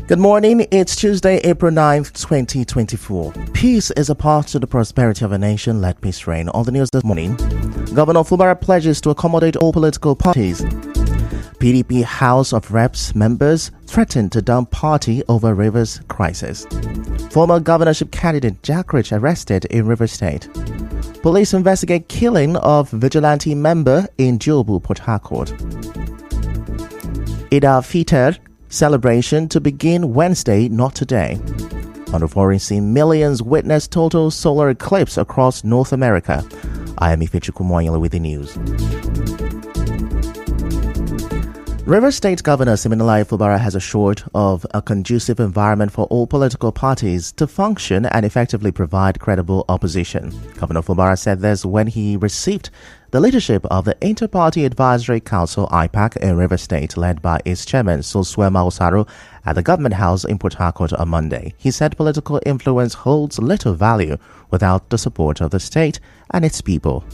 Good morning, it's Tuesday, April 9th, 2024. Peace is a path to the prosperity of a nation. Let peace reign. On the news this morning, Governor Fubara pledges to accommodate all political parties. PDP House of Reps members threaten to dump party over Rivers crisis. Former governorship candidate Jack Rich arrested in Rivers State. Police investigate killing of vigilante member in Jobu, Port Harcourt. Eid al-Fitr celebration to begin Wednesday, not today. On the foreign scene, millions witness total solar eclipse across North America. I am Ifechukwumoyele with the news. Rivers State Governor Siminalayi Fubara has assured of a conducive environment for all political parties to function and effectively provide credible opposition. Governor Fubara said this when he received the leadership of the Inter-Party Advisory Council (IPAC) in Rivers State, led by its chairman Soswema Osaru, at the Government House in Port Harcourt on Monday. He said political influence holds little value without the support of the state and its people.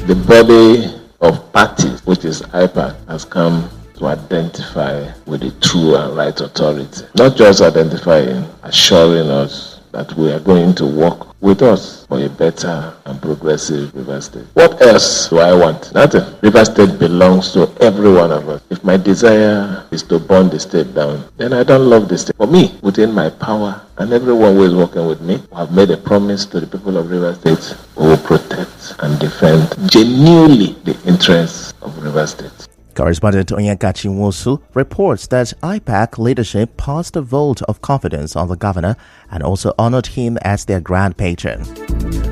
The body of parties, which is IPAC, has come to identify with the true and right authority. Not just identifying, assuring us that we are going to work with us for a better and progressive River State. What else do I want? Nothing. River State belongs to every one of us. If my desire is to burn the state down, then I don't love the state. For me, within my power, and everyone who is working with me, I have made a promise to the people of River State. We will protect and defend genuinely the interests of River State. Correspondent Onyekachi Nwosu reports that IPAC leadership passed a vote of confidence on the governor and also honored him as their grand patron.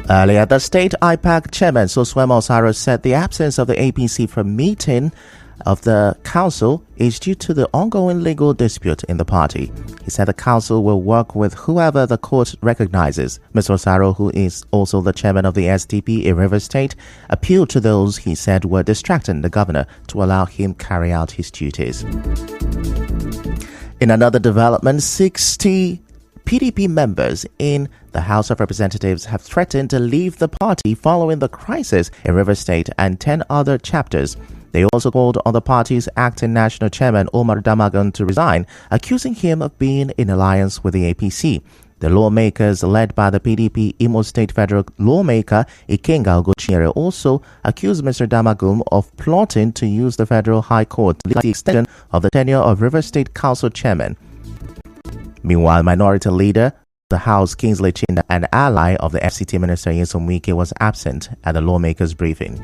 Earlier, the state IPAC chairman Soswema Osaru said the absence of the APC from meeting of the council is due to the ongoing legal dispute in the party. He said the council will work with whoever the court recognizes. Mr. Osaru, who is also the chairman of the SDP in Rivers State, appealed to those he said were distracting the governor to allow him carry out his duties. In another development, 60 PDP members in the House of Representatives have threatened to leave the party following the crisis in Rivers State and 10 other chapters. They also called on the party's acting national chairman Omar Damagun to resign, accusing him of being in alliance with the APC. The lawmakers, led by the PDP Imo State federal lawmaker Ikenga Ogochiere, also accused Mr. Damagum of plotting to use the federal high court to limit the extension of the tenure of River State Council chairman. Meanwhile, minority leader the House Kingsley Chinda, an ally of the FCT Minister Nyesom Wike, was absent at the lawmakers' briefing.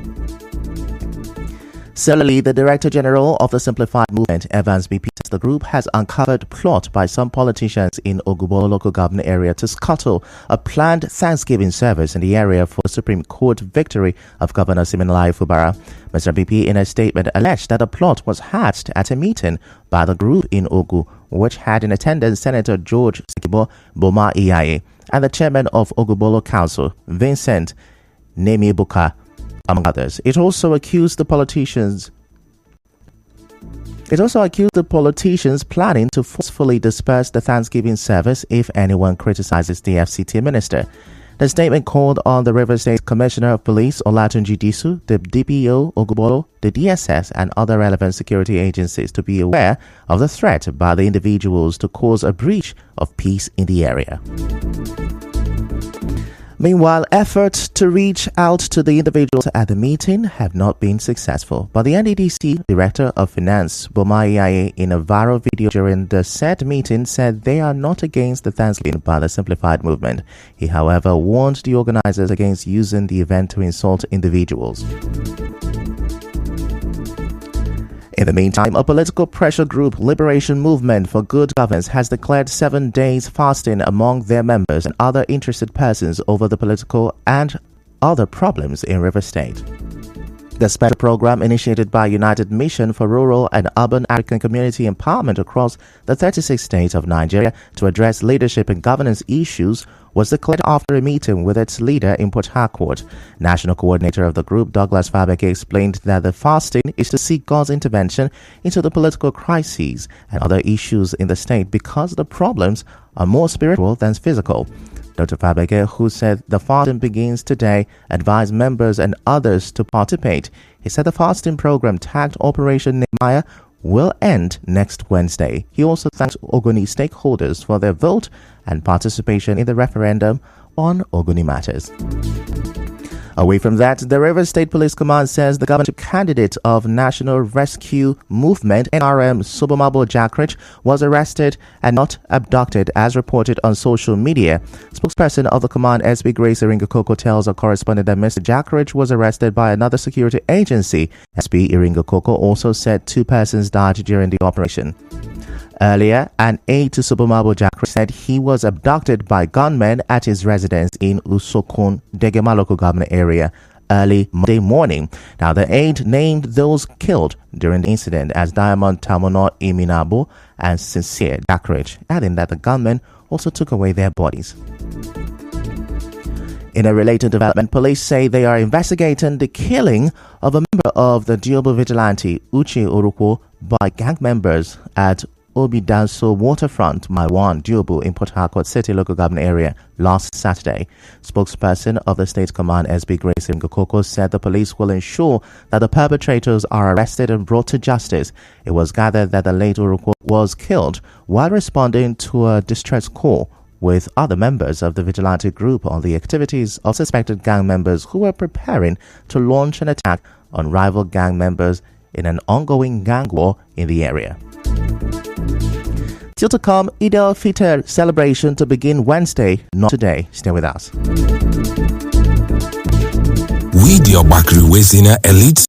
Similarly, the Director General of the Simplified Movement, Evans BP, says the group has uncovered plot by some politicians in Ogbolo local government area to scuttle a planned Thanksgiving service in the area for the Supreme Court victory of Governor Siminalayi Fubara. Mr. BP, in a statement, alleged that the plot was hatched at a meeting by the group in Ogu, which had in attendance Senator George Sikibo Boma Iyaye and the chairman of Ogbolo Council, Vincent Nemibuka, among others. It also accused the politicians planning to forcefully disperse the Thanksgiving service if anyone criticizes the FCT minister. The statement called on the Rivers State Commissioner of Police Olatunji Disu, the DPO Ogbolo, the DSS and other relevant security agencies to be aware of the threat by the individuals to cause a breach of peace in the area. Meanwhile, efforts to reach out to the individuals at the meeting have not been successful. But the NDDC Director of Finance, Boma Iyaye, in a viral video during the said meeting, said they are not against the Thanksgiving by the Simplified Movement. He, however, warned the organizers against using the event to insult individuals. In the meantime, a political pressure group, Liberation Movement for Good Governance, has declared 7 days fasting among their members and other interested persons over the political and other problems in Rivers State. The special program, initiated by United Mission for Rural and Urban African Community Empowerment across the 36 states of Nigeria to address leadership and governance issues, was declared after a meeting with its leader in Port Harcourt. National coordinator of the group, Douglas Fabeke, explained that the fasting is to seek God's intervention into the political crises and other issues in the state because the problems are more spiritual than physical. Dr. Fabeke, who said the fasting begins today, advised members and others to participate. He said the fasting program tagged Operation Nehemiah will end next Wednesday. He also thanked Ogoni stakeholders for their vote and participation in the referendum on Ogoni matters. Away from that, the Rivers State Police Command says the government candidate of National Rescue Movement NRM Sobomabo Jackridge was arrested and not abducted as reported on social media. Spokesperson of the command SB Grace Iringokoko tells our correspondent that Mr. Jackridge was arrested by another security agency. SB Iringokoko also said 2 persons died during the operation. Earlier, an aide to Sobomabo Jackridge said he was abducted by gunmen at his residence in Usokun, Degema local government area early Monday morning. Now, the aide named those killed during the incident as Diamond Tamono Iminabo and Sincere Jackridge, adding that the gunmen also took away their bodies. In a related development, police say they are investigating the killing of a member of the Diobo vigilante Uche Orukwo by gang members at Obidanso Waterfront, Mile 1, Diobo in Port Harcourt City local government area last Saturday. Spokesperson of the State Command SB Grace Ngokoko said the police will ensure that the perpetrators are arrested and brought to justice. It was gathered that the late Urukwo was killed while responding to a distress call with other members of the vigilante group on the activities of suspected gang members who were preparing to launch an attack on rival gang members in an ongoing gang war in the area. Still to come, Eid al-Fitr celebration to begin Wednesday, not today. Stay with us. We the Obakri Wesina Elite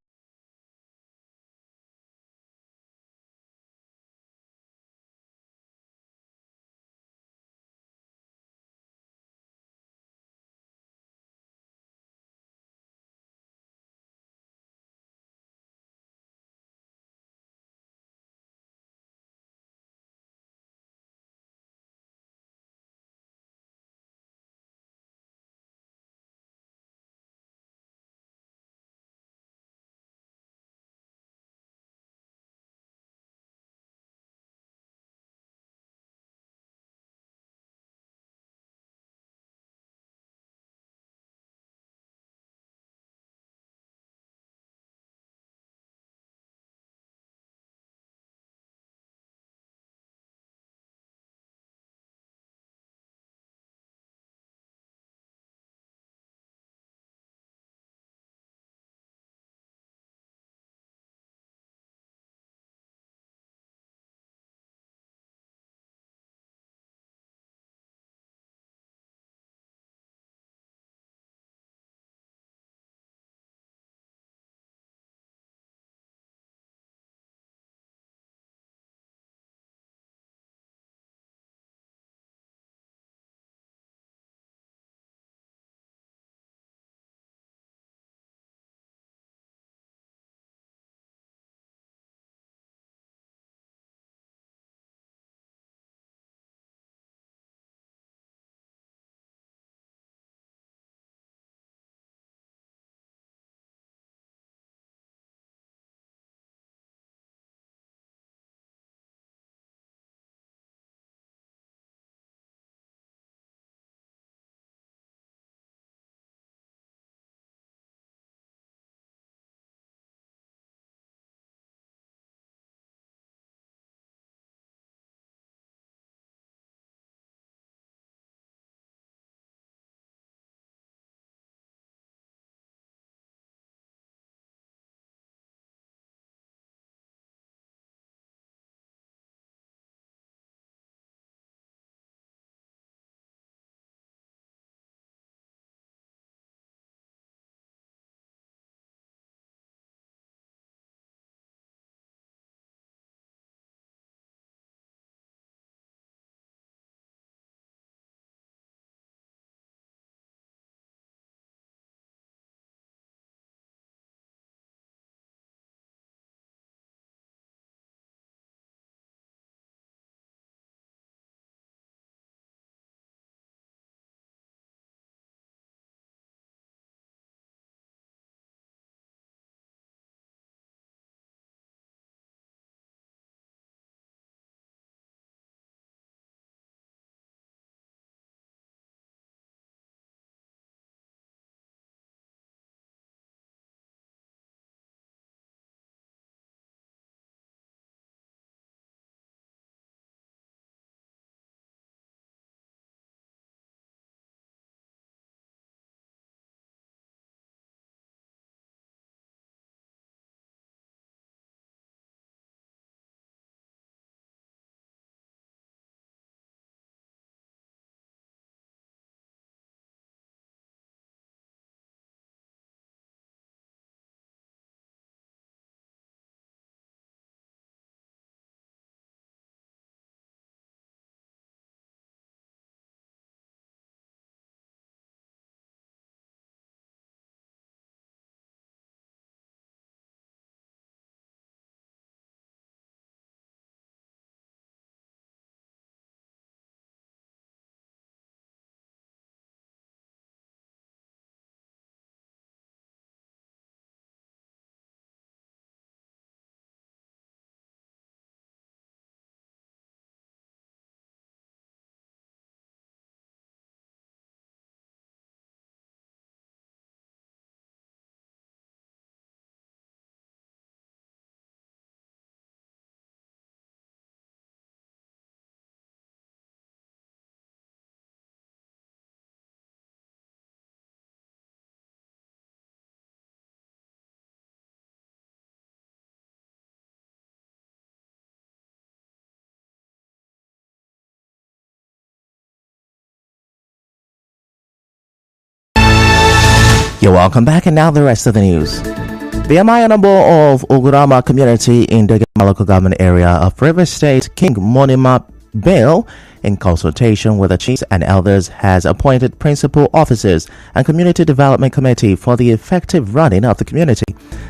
You're welcome back, and now the rest of the news. The Amayanabo of Ogurama community in the local government area of River State, King Monima Bale, in consultation with the chiefs and elders, has appointed principal officers and community development committee for the effective running of the community.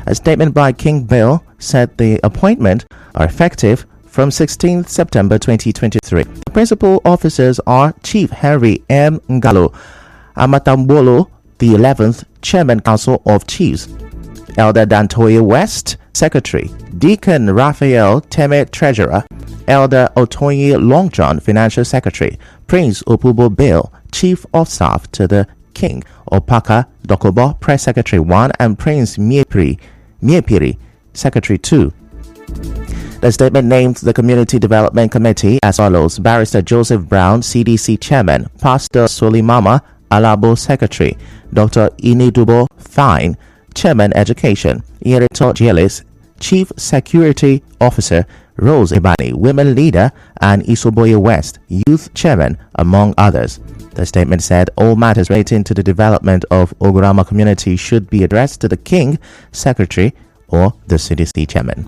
A statement by King Bale said the appointment are effective from 16th September 2023. The principal officers are Chief Henry M. Ngalo Amatambolo, the 11th Chairman Council of Chiefs, Elder Dantoye West, Secretary, Deacon Raphael Teme, Treasurer, Elder Otoye Longjohn, Financial Secretary, Prince Opubo Bale, Chief of Staff to the King, Opaka Dokobo, Press Secretary 1, and Prince Miepiri, Secretary 2. The statement named the Community Development Committee as follows: Barrister Joseph Brown, CDC Chairman, Pastor Solimama Alabo, Secretary, Dr. Inidubo Fine, Chairman Education, Yerito Jelis, Chief Security Officer, Rose Ibani, Women Leader, and Isoboye West, Youth Chairman, among others. The statement said all matters relating to the development of Ogurama community should be addressed to the King, Secretary, or the CDC Chairman.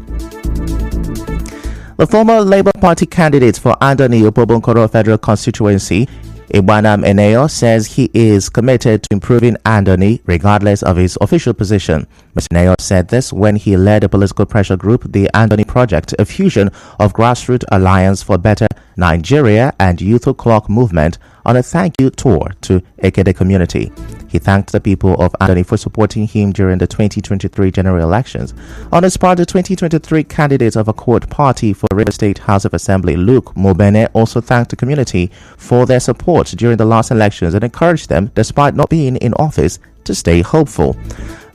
The former Labour Party candidate for Andoni Opobonkoro Federal Constituency, Ibanam Eneo, says he is committed to improving Andoni regardless of his official position. Mr. Eneo said this when he led a political pressure group, the Andoni Project, a fusion of Grassroots Alliance for Better Nigeria and Youth O'Clock movement, on a thank you tour to Ekede community. He thanked the people of Andoni for supporting him during the 2023 general elections. On his part, the 2023 candidate of Accord Party for River State House of Assembly, Luke Mobene, also thanked the community for their support during the last elections and encouraged them, despite not being in office, to stay hopeful.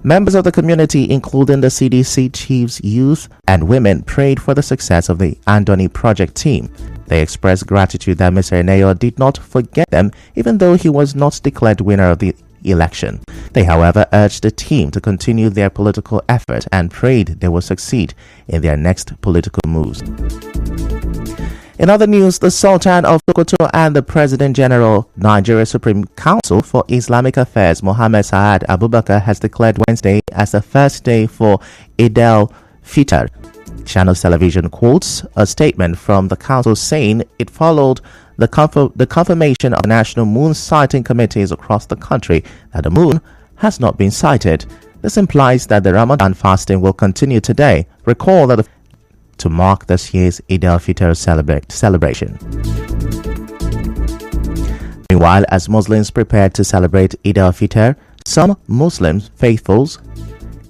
Members of the community, including the CDC chiefs, youth, and women, prayed for the success of the Andoni Project team. They expressed gratitude that Mr. Eneo did not forget them, even though he was not declared winner of the election. They, however, urged the team to continue their political effort and prayed they will succeed in their next political moves. In other news, the Sultan of Sokoto and the President General, Nigeria Supreme Council for Islamic Affairs, Mohammed Saad Abubakar, has declared Wednesday as the first day for Eid al-Fitr. Channels Television quotes a statement from the council saying it followed the confirmation of the National Moon Sighting Committees across the country that the moon has not been sighted. This implies that the Ramadan fasting will continue today. Recall that to mark this year's Eid al-Fitr celebration. Meanwhile, as Muslims prepare to celebrate Eid al-Fitr, some Muslim faithfuls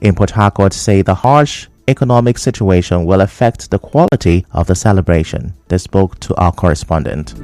in Port Harcourt say the harsh economic situation will affect the quality of the celebration. They spoke to our correspondent.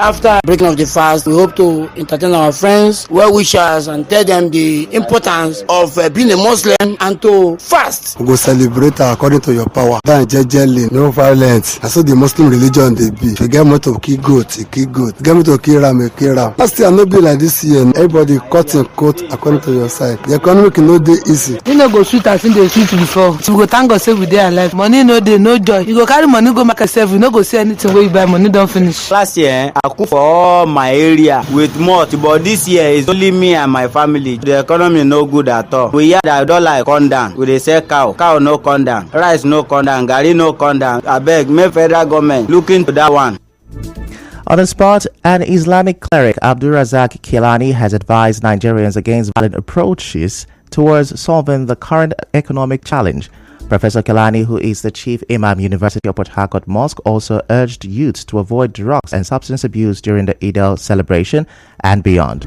After breaking of the fast, we hope to entertain our friends, well wishers, and tell them the importance of being a Muslim and to fast. We go celebrate according to your power. No violence. That's what the Muslim religion they be. If you get me to kill goat, you kill goat. If you get me to kill ram, you kill ram. Last year, not be like this year. Everybody cut and cut according to your side. The economy cannot be easy. You know, go sweet as in the sweet before. So we go thank God say we dey alive. Money no day, no joy. You go carry money, go make yourself. You no go see anything where you buy money don't finish. Last year, I cook for all my area with malt, but this year it's only me and my family. The economy no good at all. We hear that dollar come down. We dey sell cow no come down, rice no come down, garri no come down. I beg, make federal government look into that one. On the spot, an Islamic cleric, Abdul Razak Kilani, has advised Nigerians against violent approaches towards solving the current economic challenge. Professor Kilani, who is the chief imam, University of Port Harcourt Mosque, also urged youths to avoid drugs and substance abuse during the Eid al-celebration and beyond.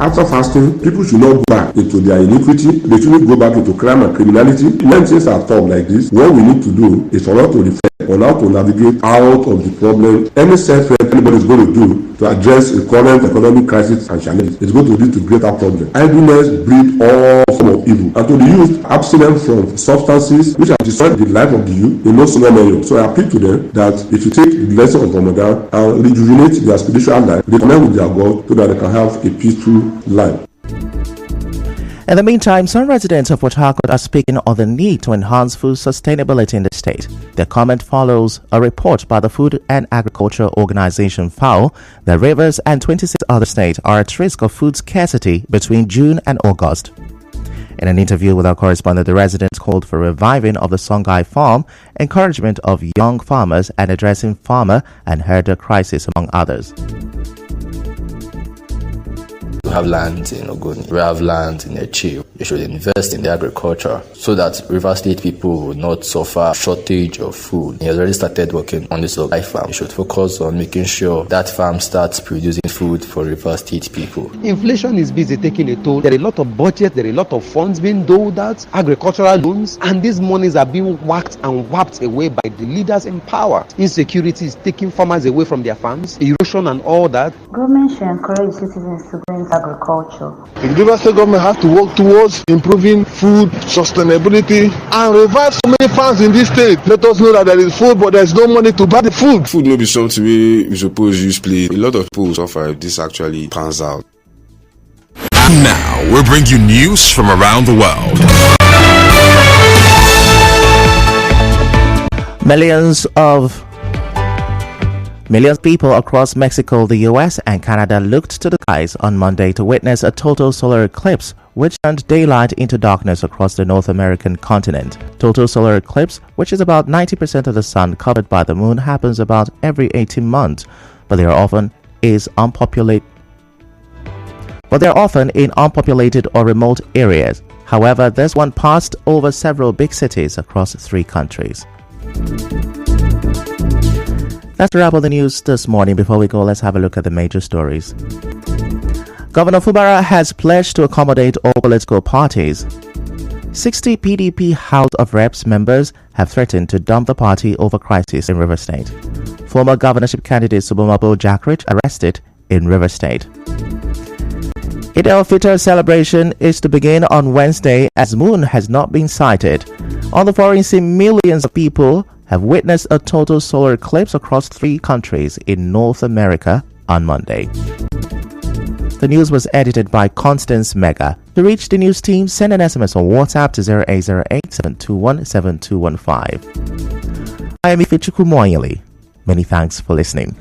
After fasting, people should not go back into their iniquity. They shouldn't go back into crime and criminality. When things are tough like this, what we need to do is for us to reflect on how to navigate out of the problem. Any self-help anybody is going to do to address the current economic crisis and challenges is going to lead to greater problems. Idleness breeds all forms of evil. And to the youth, abstinence from substances which have destroyed the life of the youth in no small measure. So I appeal to them that if you take the lesson of Ramadan and rejuvenate their spiritual life, they connect with their God so that they can have a peaceful life. In the meantime, some residents of Port Harcourt are speaking on the need to enhance food sustainability in the state. Their comment follows a report by the Food and Agriculture Organization FAO that Rivers and 26 other states are at risk of food scarcity between June and August. In an interview with our correspondent, the residents called for reviving of the Songhai farm, encouragement of young farmers, and addressing farmer and herder crisis, among others. We have lands in Ogoni, we have lands in Echi. You should invest in the agriculture so that River State people will not suffer shortage of food. He has already started working on this Songhai farm. You should focus on making sure that farm starts producing food for River State people. Inflation is busy taking a toll. There are a lot of budget, there are a lot of funds being doled out, agricultural loans, and these monies are being whacked and whapped away by the leaders in power. Insecurity is taking farmers away from their farms, erosion and all that. Government should encourage citizens to go into agriculture. The River State government has to work towards improving food sustainability and revive so many farms in this state. Let us know that there is food, but there is no money to buy the food. Food will be something we suppose use play. A lot of people suffer if this actually pans out. And now we'll bring you news from around the world. Millions of people across Mexico, the US, and Canada looked to the skies on Monday to witness a total solar eclipse, which turned daylight into darkness across the North American continent. Total solar eclipse, which is about 90% of the sun covered by the moon, happens about every 18 months, but they are often in unpopulated or remote areas. However, this one passed over several big cities across 3 countries. That's a wrap on the news this morning. Before we go, let's have a look at the major stories. Governor Fubara has pledged to accommodate all political parties. 60 PDP House of Reps members have threatened to dump the party over crisis in River State. Former governorship candidate Subomabo Jakrit arrested in River State. Eid al-Fitr celebration is to begin on Wednesday as moon has not been sighted. On the foreign scene, millions of people have witnessed a total solar eclipse across 3 countries in North America on Monday. The news was edited by Constance Mega. To reach the news team, send an SMS on WhatsApp to 0808-721-7215. I am Ifichuku Moyeli. Many thanks for listening.